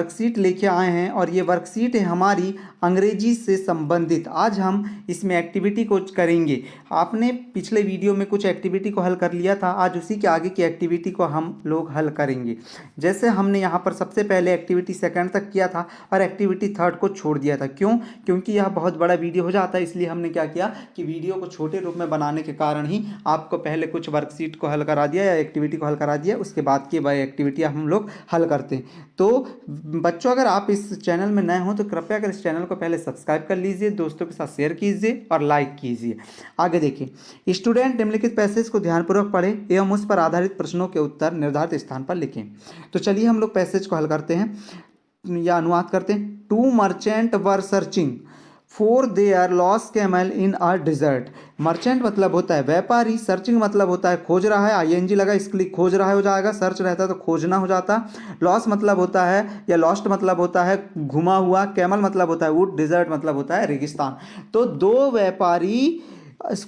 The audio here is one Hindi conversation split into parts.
वर्कशीट लेके आए हैं और ये वर्कशीट है हमारी अंग्रेजी से संबंधित। आज हम इसमें एक्टिविटी को करेंगे। आपने पिछले वीडियो में कुछ एक्टिविटी को हल कर लिया था, आज उसी के आगे की एक्टिविटी को हम लोग हल करेंगे। जैसे हमने यहाँ पर सबसे पहले एक्टिविटी सेकंड तक किया था और एक्टिविटी थर्ड को छोड़ दिया था। क्यों? क्योंकि यह बहुत बड़ा वीडियो हो जाता है, इसलिए हमने क्या किया कि वीडियो को छोटे रूप में बनाने के कारण ही आपको पहले कुछ वर्कशीट को हल करा दिया या एक्टिविटी को हल करा दिया, उसके बाद की वह एक्टिविटी हम लोग हल करते हैं। तो बच्चों, अगर आप इस चैनल में नए हो तो कृपया कर इस चैनल को पहले सब्सक्राइब कर लीजिए, दोस्तों के साथ शेयर कीजिए और लाइक कीजिए। आगे देखिए, स्टूडेंट निम्नलिखित पैसेज को ध्यानपूर्वक पढ़ें एवं उस पर आधारित प्रश्नों के उत्तर निर्धारित स्थान पर लिखें। तो चलिए हम लोग पैसेज को हल करते हैं या अनुवाद करते हैं। Two merchant were searching for their lost camel in a desert. Merchant मतलब होता है व्यापारी, सर्चिंग मतलब होता है खोज रहा है, आईएनजी लगा इसके लिए खोज रहा है हो जाएगा, सर्च रहता तो खोजना हो जाता। लॉस मतलब होता है या लॉस्ट मतलब होता है घुमा हुआ, कैमल मतलब होता है ऊंट, डिजर्ट मतलब होता है रेगिस्तान। तो दो व्यापारी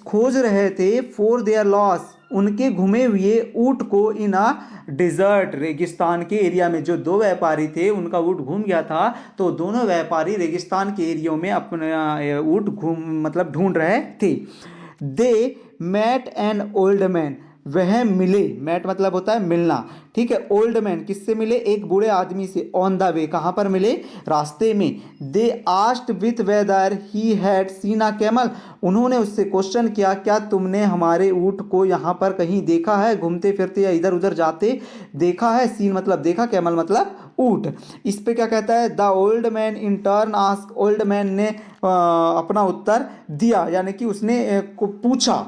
खोज रहे थे फॉर देयर लॉस, उनके घूमे हुए ऊंट को इन आ डिजर्ट, रेगिस्तान के एरिया में। जो दो व्यापारी थे उनका ऊंट घूम गया था, तो दोनों व्यापारी रेगिस्तान के एरिया में अपना ऊंट मतलब ढूंढ रहे थे। दे मैट एन ओल्ड मैन, वह मिले, मैट मतलब होता है मिलना, ठीक है। ओल्ड मैन किससे मिले? एक बूढ़े आदमी से। ऑन द वे, कहां पर मिले? रास्ते में। They asked with weather he had seen a camel, उन्होंने उससे क्वेश्चन किया, क्या तुमने हमारे ऊंट को यहाँ पर कहीं देखा है, घूमते फिरते या इधर उधर जाते देखा है? सीन मतलब देखा, कैमल मतलब ऊंट। इस पे क्या कहता है? The old man in turn ask, old man ने अपना उत्तर दिया, यानी कि उसने को पूछा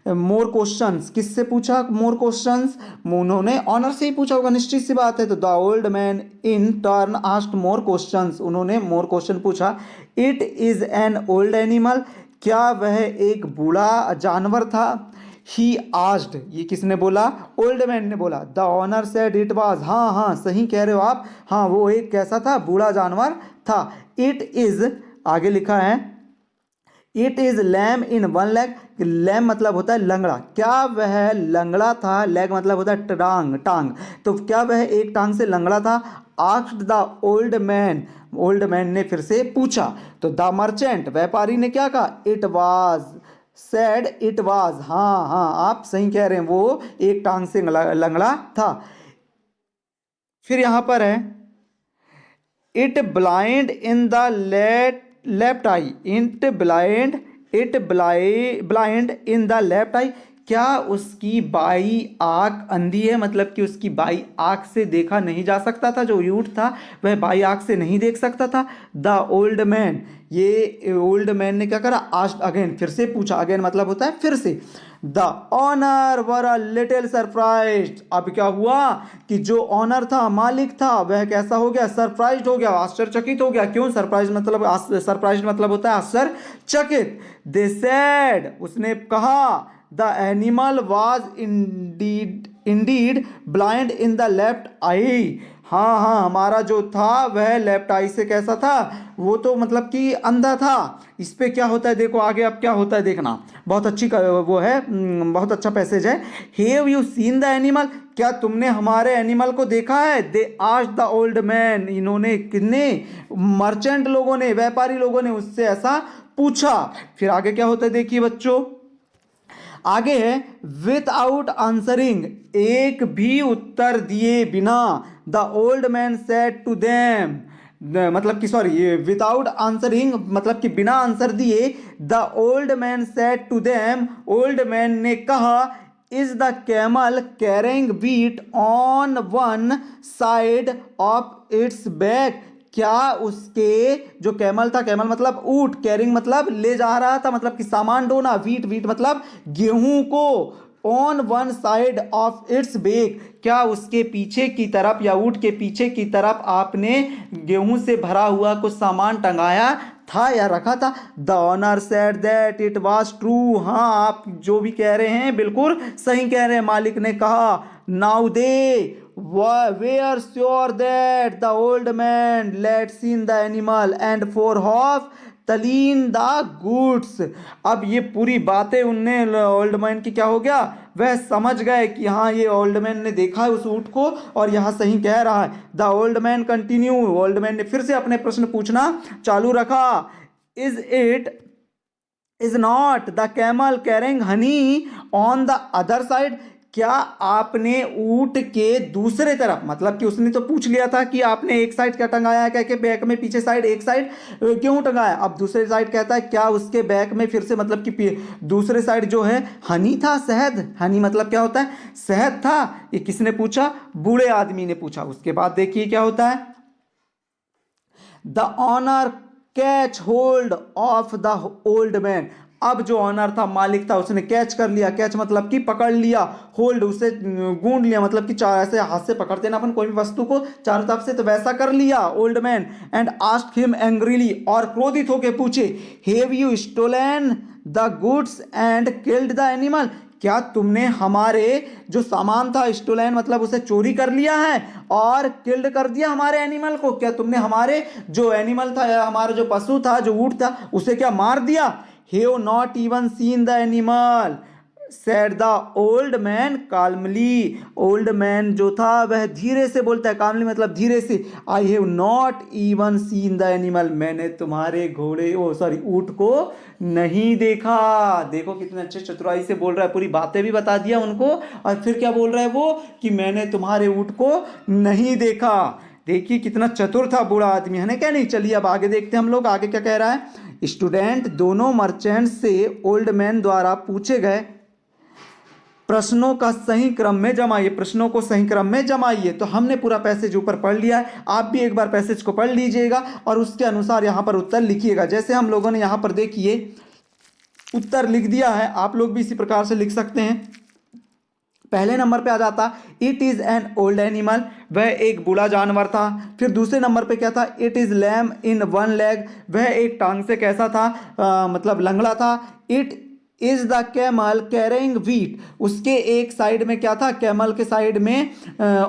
मोर क्वेश्चंस। किससे पूछा मोर क्वेश्चंस? उन्होंने ऑनर से ही पूछा होगा, निश्चित सी बात है। तो the old man in turn asked more questions, उन्होंने मोर क्वेश्चन पूछा। It is an old animal, क्या वह एक बूढ़ा जानवर था? ही आस्क्ड, ये किसने बोला? ओल्ड मैन ने बोला। The owner said it was, हाँ हाँ सही कह रहे हो आप, हाँ वो एक कैसा था? बूढ़ा जानवर था। इट इज, आगे लिखा है, it is lame in one leg, lame मतलब होता है लंगड़ा, क्या वह लंगड़ा था? लेग मतलब होता है टांग, टांग, तो क्या वह एक टांग से लंगड़ा था? Asked the old man, old man ने फिर से पूछा। तो द मर्चेंट, व्यापारी ने क्या कहा? It was, said it was, हाँ हाँ आप सही कह रहे हैं, वो एक टांग से लंगड़ा था। फिर यहां पर है, it blind in the left eye, blind in the left eye, क्या उसकी बाई आंख अंधी है? मतलब कि उसकी बाई आंख से देखा नहीं जा सकता था, जो ऊंट था वह बाई आंख से नहीं देख सकता था। द ओल्ड मैन, ये ओल्ड मैन ने क्या करा? आस्क्ड अगेन, फिर से पूछा, अगेन मतलब होता है फिर से। The owner were a little surprised, अब क्या हुआ कि जो ऑनर था, मालिक था, वह कैसा हो गया? सरप्राइज्ड हो गया, आश्चर्यचकित हो गया। क्यों? सरप्राइज्ड मतलब होता है आश्चर्यचकित। दे सेड, उसने कहा, the animal was indeed blind in the left eye, हाँ हाँ हमारा जो था वह लेफ्ट आई से कैसा था? वो तो मतलब कि अंधा था। इस पे क्या होता है देखो आगे, अब क्या होता है देखना, बहुत अच्छी वो है, बहुत अच्छा पैसेज है। Have you seen the animal, क्या तुमने हमारे एनिमल को देखा है? They asked the old man, इन्होंने, कितने? मर्चेंट लोगों ने, व्यापारी लोगों ने उससे ऐसा पूछा। फिर आगे क्या होता है देखिए बच्चों, आगे है, विदाउट आंसरिंग, एक भी उत्तर दिए बिना, the old man said to them, मतलब कि सॉरी, ये विदाउट आंसरिंग मतलब कि बिना आंसर दिए, the old man said to them, old man ने कहा, is the camel carrying wheat on one side of its back, क्या उसके जो कैमल था, कैमल मतलब ऊंट, कैरिंग मतलब ले जा रहा था, मतलब कि सामान ढोना, व्हीट, व्हीट मतलब गेहूं को, on one side of its back, क्या उसके पीछे की तरफ या ऊंट के पीछे की तरफ आपने गेहूं से भरा हुआ कुछ सामान टंगाया था या रखा था? The owner said that it was true, हाँ आप जो भी कह रहे हैं बिल्कुल सही कह रहे हैं, मालिक ने कहा। Now they were sure that the old man had seen the animal and for half तलीन द गुड्स। अब ये पूरी बातें उनने ओल्ड मैन की क्या हो गया, वह समझ गए कि हाँ ये ओल्ड मैन ने देखा है उस ऊँट को और यहाँ सही कह रहा है। The old man continue, old man ने फिर से अपने प्रश्न पूछना चालू रखा। Is not the camel carrying Honey on the other side. क्या आपने ऊंट के दूसरे तरफ, मतलब कि उसने तो पूछ लिया था कि आपने एक साइड क्या टंगाया है, कह के बैक में पीछे साइड एक साइड क्यों टंगाया, अब दूसरे साइड कहता है क्या उसके बैक में फिर से, मतलब कि दूसरे साइड जो है हनी था, शहद। हनी मतलब क्या होता है, शहद था। ये किसने पूछा, बूढ़े आदमी ने पूछा। उसके बाद देखिए क्या होता है, the owner catch hold of the old man. अब जो ऑनर था, मालिक था, उसने कैच कर लिया। कैच मतलब कि पकड़ लिया, होल्ड उसे गूंद लिया, मतलब कि ऐसे हाथ से पकड़ते ना अपन कोई भी वस्तु को चारों तरफ से, तो वैसा कर लिया old man. And asked him angrily, और क्रोधित होकर पूछे, have you stolen the goods and killed the animal. क्या तुमने हमारे जो सामान था, स्टोलन मतलब उसे चोरी कर लिया है और किल्ड कर दिया हमारे एनिमल को। क्या तुमने हमारे जो एनिमल था, हमारा जो पशु था, जो ऊंट था, उसे क्या मार दिया। Have not even seen the animal, said the old man calmly। Old man जो था वह धीरे से बोलता है, कामली मतलब धीरे से। I have not even seen the animal, मैंने तुम्हारे घोड़े ऊंट को नहीं देखा। देखो कितने अच्छे चतुराई से बोल रहा है, पूरी बातें भी बता दिया उनको, और फिर क्या बोल रहा है वो, कि मैंने तुम्हारे ऊंट को नहीं देखा। देखिए कितना चतुर था बूढ़ा आदमी, है ना, क्या नहीं। चलिए अब आगे देखते हैं हम लोग, आगे क्या कह रहा है। स्टूडेंट दोनों मर्चेंट से ओल्ड मैन द्वारा पूछे गए प्रश्नों का सही क्रम में जमाइए। प्रश्नों को सही क्रम में जमाइए। तो हमने पूरा पैसेज ऊपर पढ़ लिया है, आप भी एक बार पैसेज को पढ़ लीजिएगा और उसके अनुसार यहाँ पर उत्तर लिखिएगा। जैसे हम लोगों ने यहाँ पर देखिए उत्तर लिख दिया है, आप लोग भी इसी प्रकार से लिख सकते हैं। पहले नंबर पे आ जाता it is an old animal, वह एक बूढ़ा जानवर था। फिर दूसरे नंबर पे क्या था, it is lame in one leg, वह एक टांग से कैसा था, मतलब लंगड़ा था। It is the camel carrying wheat, उसके एक साइड में क्या था, कैमल के साइड में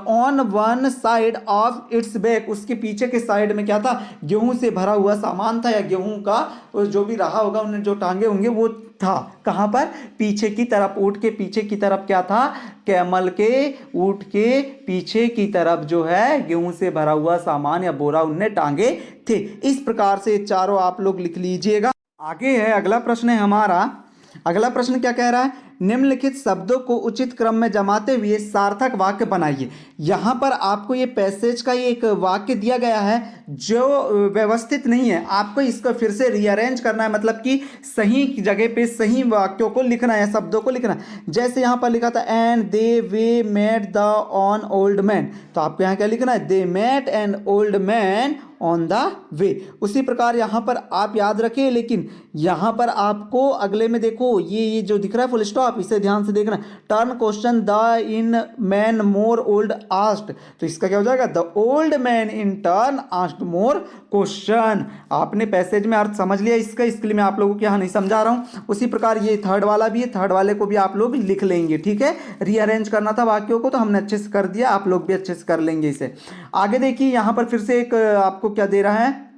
on one side of its back, उसके पीछे के साइड में क्या था, गेहूं से भरा हुआ सामान था, या गेहूं का जो भी रहा होगा उन्हें जो टांगे होंगे वो था। कहाँ पर, पीछे की तरफ, ऊंट के पीछे की तरफ क्या था, कैमल के ऊंट के पीछे की तरफ जो है गेहूं से भरा हुआ सामान या बोरा उनने टांगे थे। इस प्रकार से चारों आप लोग लिख लीजिएगा। आगे है अगला प्रश्न है हमारा। अगला प्रश्न क्या कह रहा है, निम्नलिखित शब्दों को उचित क्रम में जमाते हुए सार्थक वाक्य बनाइए। यहाँ पर आपको ये पैसेज का ये एक वाक्य दिया गया है जो व्यवस्थित नहीं है, आपको इसको फिर से रीअरेंज करना है, मतलब कि सही जगह पे सही वाक्यों को लिखना है, शब्दों को लिखना है। जैसे यहाँ पर लिखा था and they way met the on old man, तो आपको यहाँ क्या लिखना है, they met an old man on the way. उसी प्रकार यहाँ पर आप याद रखिए, लेकिन यहाँ पर आपको अगले में देखो ये जो दिख रहा है फुल स्टॉप, इसे ध्यान से देखना। Turn question the in man more old asked, तो इसका क्या हो जाएगा, the old man in turn asked more question. आपने पैसेज में अर्थ समझ लिया इसका, इसके लिए मैं आप लोगों को यहाँ नहीं समझा रहा हूँ। उसी प्रकार ये थर्ड वाला भी है, थर्ड वाले को भी आप लोग लिख लेंगे, ठीक है। रीअरेंज करना था वाक्यों को तो हमने अच्छे से कर दिया, आप लोग भी अच्छे से कर लेंगे इसे। आगे देखिए यहाँ पर फिर से एक आपको क्या दे रहा है,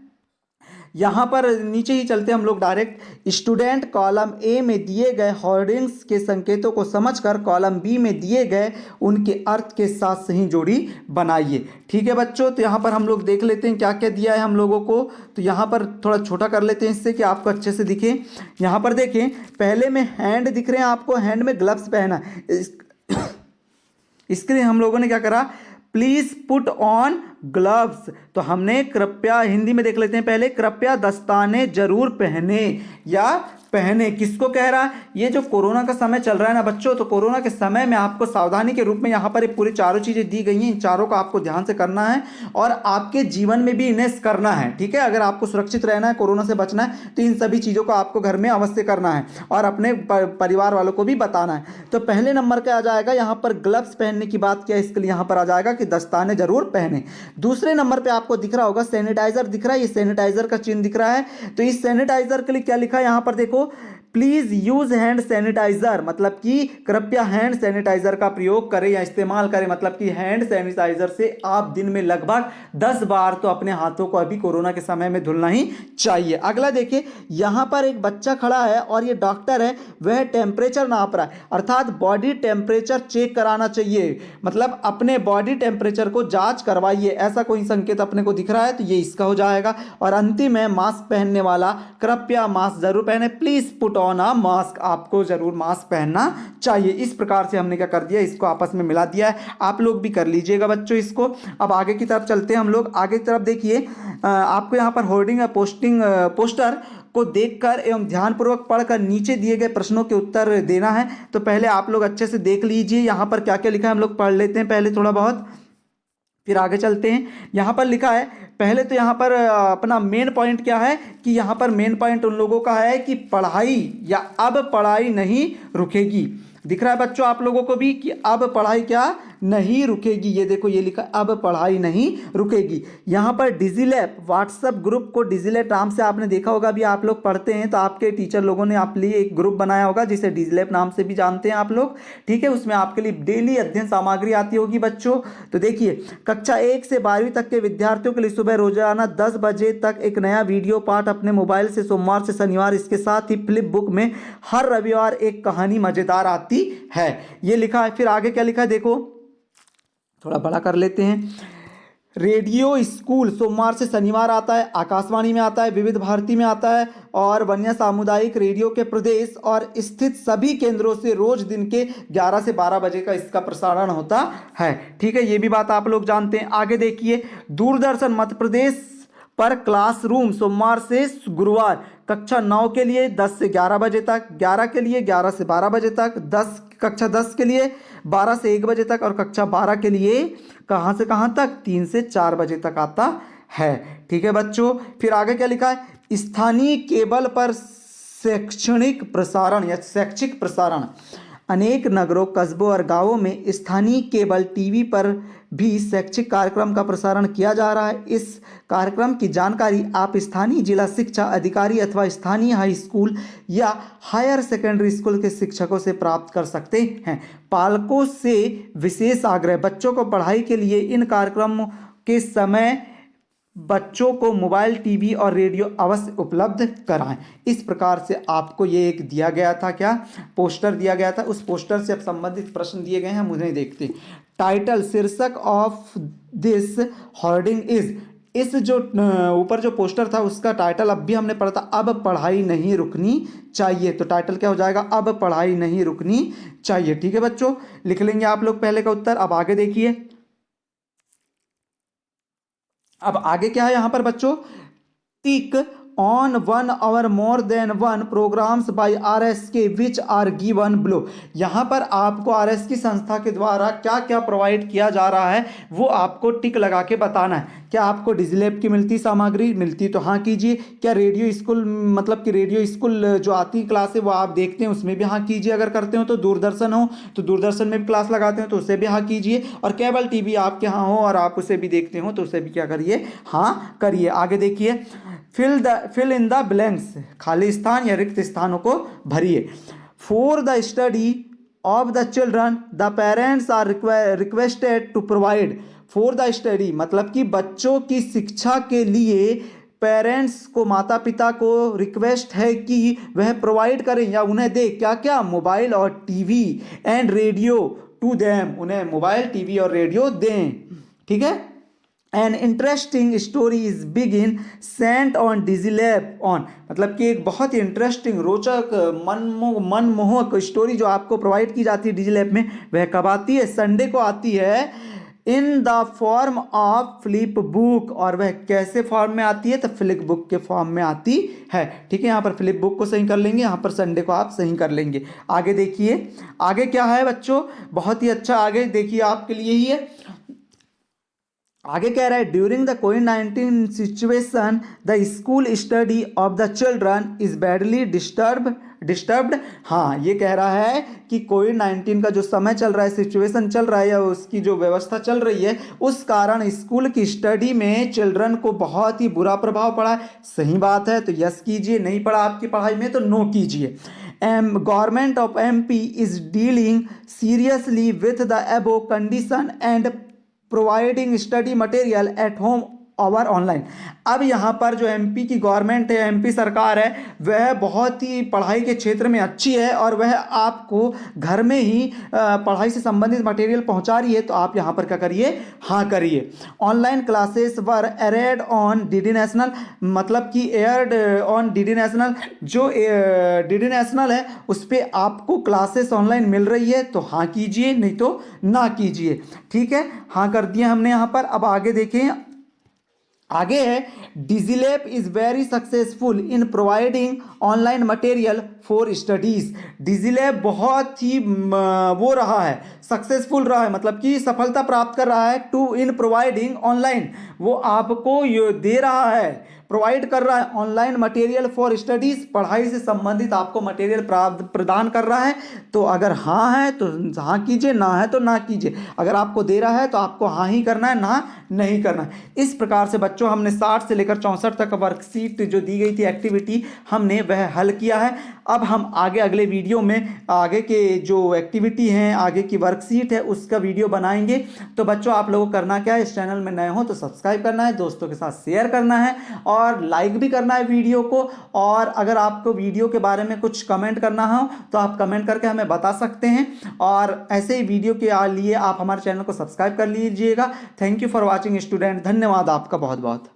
यहाँ पर नीचे ही चलते हम लोग डायरेक्ट। स्टूडेंट कॉलम ए में दिए गए होर्डिंग्स के संकेतों को समझकर कॉलम बी में दिए गए उनके अर्थ के साथ सही जोड़ी बनाइए। ठीक है बच्चों, तो यहाँ पर हम लोग देख लेते हैं क्या क्या दिया है हम लोगों को। तो यहाँ पर थोड़ा छोटा कर लेते हैं इससे कि आपको अच्छे से दिखे। यहाँ पर देखें, पहले में हैंड दिख रहे हैं आपको, हैंड में ग्लव्स पहना। इसके लिए हम लोगों ने क्या करा, प्लीज पुट ऑन ग्लव्स। तो हमने कृपया, हिंदी में देख लेते हैं पहले, कृपया दस्ताने जरूर पहने या पहने। किसको कह रहा है, ये जो कोरोना का समय चल रहा है ना बच्चों, तो कोरोना के समय में आपको सावधानी के रूप में यहाँ पर पूरी चारों चीज़ें दी गई हैं। इन चारों को आपको ध्यान से करना है और आपके जीवन में भी इन्हें करना है, ठीक है। अगर आपको सुरक्षित रहना है, कोरोना से बचना है, तो इन सभी चीज़ों को आपको घर में अवश्य करना है और अपने परिवार वालों को भी बताना है। तो पहले नंबर पे आ जाएगा यहाँ पर ग्लव्स पहनने की बात किया, इसके लिए यहाँ पर आ जाएगा कि दस्ताने जरूर पहने। दूसरे नंबर पर आपको दिख रहा होगा सैनिटाइजर दिख रहा है, ये सैनिटाइजर का चिन्ह दिख रहा है। तो इस सैनिटाइजर के लिए क्या लिखा है यहाँ पर देखो, प्लीज़ यूज़ हैंड सैनिटाइज़र, मतलब कि कृपया हैंड सैनिटाइज़र का प्रयोग करें या इस्तेमाल करें, मतलब कि हैंड सैनिटाइज़र से आप दिन में लगभग 10 बार तो अपने हाथों को अभी कोरोना के समय में धुलना ही चाहिए। अगला देखिए, यहाँ पर एक बच्चा खड़ा है और ये डॉक्टर है, वह टेम्परेचर नाप रहा है, अर्थात बॉडी टेम्परेचर चेक कराना चाहिए, मतलब अपने बॉडी टेम्परेचर को जांच करवाइए, ऐसा कोई संकेत अपने को दिख रहा है तो ये इसका हो जाएगा। और अंतिम है मास्क पहनने वाला, कृपया मास्क जरूर पहने, please put on a mask, आपको जरूर मास्क पहनना चाहिए। इस प्रकार से हमने क्या कर दिया, इसको आपस में मिला दिया है, आप लोग भी कर लीजिएगा बच्चों इसको। अब आगे की तरफ चलते हैं हम लोग, आगे की तरफ देखिए, आपको यहाँ पर होर्डिंग पोस्टर को देखकर एवं ध्यानपूर्वक पढ़कर नीचे दिए गए प्रश्नों के उत्तर देना है। तो पहले आप लोग अच्छे से देख लीजिए यहाँ पर क्या क्या लिखा है, हम लोग पढ़ लेते हैं पहले थोड़ा बहुत, फिर आगे चलते हैं। यहाँ पर लिखा है, पहले तो यहाँ पर अपना मेन पॉइंट क्या है कि यहाँ पर मेन पॉइंट उन लोगों का है कि पढ़ाई या अब पढ़ाई नहीं रुकेगी। दिख रहा है बच्चों आप लोगों को भी कि अब पढ़ाई क्या नहीं रुकेगी, ये देखो ये लिखा अब पढ़ाई नहीं रुकेगी। यहाँ पर डिजिलैप व्हाट्सएप ग्रुप को डिजिलैप नाम से आपने देखा होगा, अभी आप लोग पढ़ते हैं तो आपके टीचर लोगों ने आप लिए एक ग्रुप बनाया होगा जिसे डिजिलैप नाम से भी जानते हैं आप लोग, ठीक है। उसमें आपके लिए डेली अध्ययन सामग्री आती होगी बच्चों। तो देखिए, कक्षा 1 से 12वीं तक के विद्यार्थियों के लिए सुबह रोजाना 10 बजे तक एक नया वीडियो पाठ अपने मोबाइल से सोमवार से शनिवार, इसके साथ ही फ्लिप बुक में हर रविवार एक कहानी मजेदार आती है, ये लिखा है। फिर आगे क्या लिखा है देखो, थोड़ा बड़ा कर लेते हैं। रेडियो स्कूल सोमवार से शनिवार आता है, आकाशवाणी में आता है, विविध भारती में आता है और वन्य सामुदायिक रेडियो के प्रदेश और स्थित सभी केंद्रों से रोज दिन के 11 से 12 बजे का इसका प्रसारण होता है, ठीक है। ये भी बात आप लोग जानते हैं। आगे देखिए, दूरदर्शन मध्य प्रदेश पर क्लासरूम सोमवार से गुरुवार कक्षा 9 के लिए 10 से 11 बजे तक, 11 के लिए 11 से 12 बजे तक, कक्षा 10 के लिए 12 से 1 बजे तक और कक्षा 12 के लिए कहाँ से कहाँ तक 3 से 4 बजे तक आता है, ठीक है बच्चों। फिर आगे क्या लिखा है, स्थानीय केबल पर शैक्षणिक प्रसारण या शैक्षिक प्रसारण, अनेक नगरों, कस्बों और गांवों में स्थानीय केबल टीवी पर भी शैक्षिक कार्यक्रम का प्रसारण किया जा रहा है। इस कार्यक्रम की जानकारी आप स्थानीय जिला शिक्षा अधिकारी अथवा स्थानीय हाई स्कूल या हायर सेकेंडरी स्कूल के शिक्षकों से प्राप्त कर सकते हैं। पालकों से विशेष आग्रह, बच्चों को पढ़ाई के लिए इन कार्यक्रमों के समय बच्चों को मोबाइल, टीवी और रेडियो अवश्य उपलब्ध कराएं। इस प्रकार से आपको ये एक दिया गया था, क्या पोस्टर दिया गया था, उस पोस्टर से अब संबंधित प्रश्न दिए गए हैं, हम उन्हें देखते। टाइटल, शीर्षक ऑफ दिस होर्डिंग इज, इस जो ऊपर जो पोस्टर था उसका टाइटल अब भी हमने पढ़ा था, अब पढ़ाई नहीं रुकनी चाहिए। तो टाइटल क्या हो जाएगा, अब पढ़ाई नहीं रुकनी चाहिए, ठीक है बच्चों। लिख लेंगे आप लोग पहले का उत्तर। अब आगे देखिए, अब आगे क्या है यहाँ पर बच्चों, टिक on one or more than one programs by RSK which are given below. यहाँ पर आपको RSK संस्था के द्वारा क्या क्या प्रोवाइड किया जा रहा है वो आपको टिक लगा के बताना है। क्या आपको डिजिलैप की मिलती सामग्री मिलती तो हाँ कीजिए, क्या रेडियो स्कूल मतलब कि रेडियो स्कूल जो आती क्लास है वो आप देखते हैं उसमें भी हाँ कीजिए, अगर करते हो तो दूरदर्शन हो तो दूरदर्शन में भी क्लास लगाते हो तो उसे भी हाँ कीजिए, और केबल टीवी आपके यहाँ हो और आप उसे भी देखते हो तो उसे भी क्या करिए, हाँ करिए। आगे देखिए, फिल इन द ब्लैंक्स, खाली स्थान या रिक्त स्थानों को भरिए। For the study of the children the parents are requested to provide, for the study मतलब कि बच्चों की शिक्षा के लिए पेरेंट्स को, माता पिता को रिक्वेस्ट है कि वह प्रोवाइड करें या उन्हें दे क्या क्या, मोबाइल और TV and radio to them, उन्हें मोबाइल, टीवी और रेडियो दें, ठीक है। एन इंटरेस्टिंग स्टोरी इज बिगिन सेंट ऑन डिजिलैप ऑन, मतलब कि एक बहुत ही इंटरेस्टिंग, रोचक, मनमोहक स्टोरी जो आपको प्रोवाइड की जाती है डिजिलैप में, वह कब आती है, संडे को आती है, in the form of flip book, और वह कैसे फॉर्म में आती है, तो फ्लिप बुक के फॉर्म में आती है, ठीक है। यहाँ पर फ्लिप बुक को सही कर लेंगे, यहाँ पर संडे को आप सही कर लेंगे। आगे देखिए, आगे क्या है बच्चों, बहुत ही अच्छा, आगे देखिए आपके लिए ही है। आगे कह रहा है, during the covid situation the school study of the children is badly disturbed. हाँ, ये कह रहा है कि कोविड-19 का जो समय चल रहा है, सिचुएशन चल रहा है या उसकी जो व्यवस्था चल रही है, उस कारण स्कूल की स्टडी में चिल्ड्रन को बहुत ही बुरा प्रभाव पड़ा है। सही बात है, तो यस कीजिए, नहीं पड़ा आपकी पढ़ाई में तो नो कीजिए। Government of MP is dealing seriously with the above condition and providing study material at home और ऑनलाइन। अब यहाँ पर जो एमपी की गवर्नमेंट है, एमपी सरकार है, वह बहुत ही पढ़ाई के क्षेत्र में अच्छी है और वह आपको घर में ही पढ़ाई से संबंधित मटेरियल पहुँचा रही है। तो आप यहाँ पर क्या करिए, हाँ करिए। Online classes were aired on DD national, मतलब कि एयर्ड ऑन डीडी नेशनल, जो डीडी नेशनल है उस पर आपको क्लासेस ऑनलाइन मिल रही है, तो हाँ कीजिए, नहीं तो ना कीजिए। ठीक है, हाँ कर दिया हमने यहाँ पर। अब आगे देखें, आगे है DigiLab is very successful in providing online material for studies. DigiLab बहुत ही वो रहा है, सक्सेसफुल रहा है, मतलब कि सफलता प्राप्त कर रहा है टू इन प्रोवाइडिंग ऑनलाइन, वो आपको ये दे रहा है, प्रोवाइड कर रहा है ऑनलाइन मटेरियल फॉर स्टडीज, पढ़ाई से संबंधित आपको मटेरियल प्रदान कर रहा है। तो अगर हाँ है तो हाँ कीजिए, ना है तो ना कीजिए। अगर आपको दे रहा है तो आपको हाँ ही करना है, ना नहीं करना है। इस प्रकार से बच्चों हमने 60 से लेकर 64 तक वर्कशीट जो दी गई थी एक्टिविटी, हमने वह हल किया है। अब हम आगे अगले वीडियो में आगे के जो एक्टिविटी हैं, आगे की वर्कशीट है, उसका वीडियो बनाएंगे। तो बच्चों आप लोगों को करना क्या है, इस चैनल में नए हो तो सब्सक्राइब करना है, दोस्तों के साथ शेयर करना है और लाइक भी करना है वीडियो को। और अगर आपको वीडियो के बारे में कुछ कमेंट करना हो तो आप कमेंट करके हमें बता सकते हैं। और ऐसे ही वीडियो के लिए आप हमारे चैनल को सब्सक्राइब कर लीजिएगा। Thank you for watching student, धन्यवाद आपका बहुत बहुत।